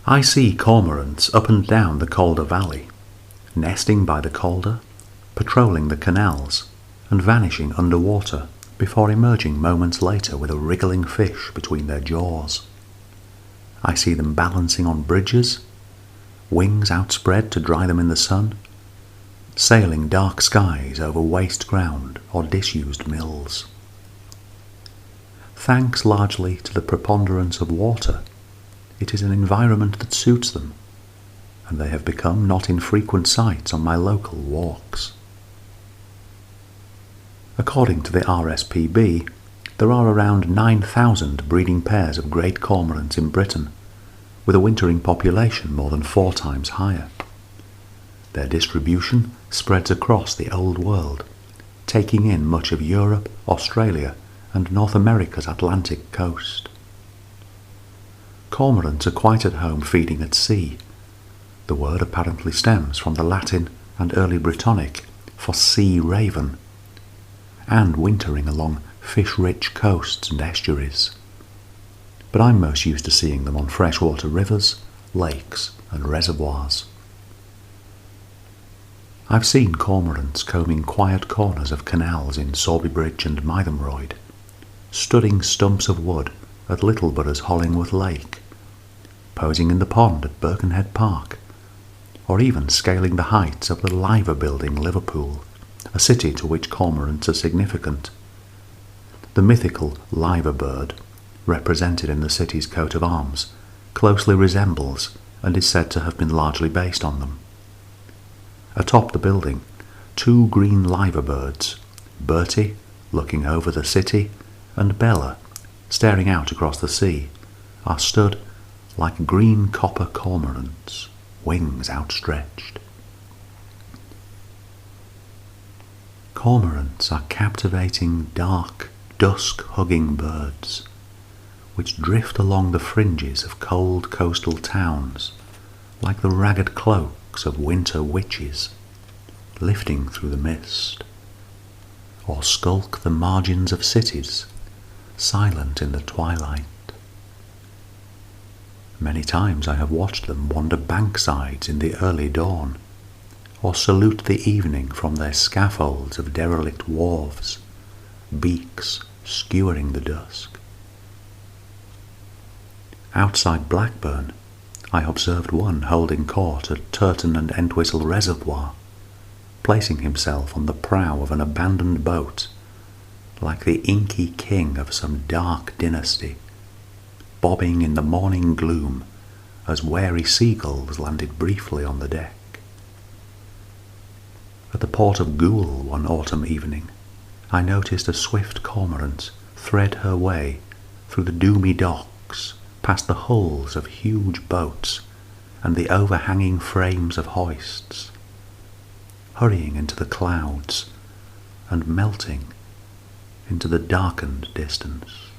I see cormorants up and down the Calder Valley, nesting by the Calder, patrolling the canals, and vanishing underwater before emerging moments later with a wriggling fish between their jaws. I see them balancing on bridges, wings outspread to dry them in the sun, sailing dark skies over waste ground or disused mills. Thanks largely to the preponderance of water, it is an environment that suits them, and they have become not infrequent sights on my local walks. According to the RSPB, there are around 9,000 breeding pairs of great cormorants in Britain, with a wintering population more than 4 times higher. Their distribution spreads across the Old World, taking in much of Europe, Australia, and North America's Atlantic coast. Cormorants are quite at home feeding at sea. The word apparently stems from the Latin and early Brittonic for sea raven, and wintering along fish-rich coasts and estuaries. But I'm most used to seeing them on freshwater rivers, lakes, and reservoirs. I've seen cormorants combing quiet corners of canals in Sorbybridge and Mytholmroyd, studding stumps of wood at Littleborough's Hollingworth Lake, posing in the pond at Birkenhead Park, or even scaling the heights of the Liver Building, Liverpool, a city to which cormorants are significant. The mythical liver bird, represented in the city's coat of arms, closely resembles and is said to have been largely based on them. Atop the building, 2 green liver birds, Bertie, looking over the city, and Bella, staring out across the sea, are stood like green copper cormorants, wings outstretched. Cormorants are captivating, dark, dusk-hugging birds, which drift along the fringes of cold coastal towns like the ragged cloaks of winter witches, lifting through the mist, or skulk the margins of cities, silent in the twilight. Many times I have watched them wander banksides in the early dawn, or salute the evening from their scaffolds of derelict wharves, beaks skewering the dusk. Outside Blackburn, I observed one holding court at Turton and Entwistle Reservoir, placing himself on the prow of an abandoned boat, like the inky king of some dark dynasty, bobbing in the morning gloom as wary seagulls landed briefly on the deck. At the port of Goole one autumn evening, I noticed a swift cormorant thread her way through the doomy docks, past the hulls of huge boats and the overhanging frames of hoists, hurrying into the clouds and melting into the darkened distance.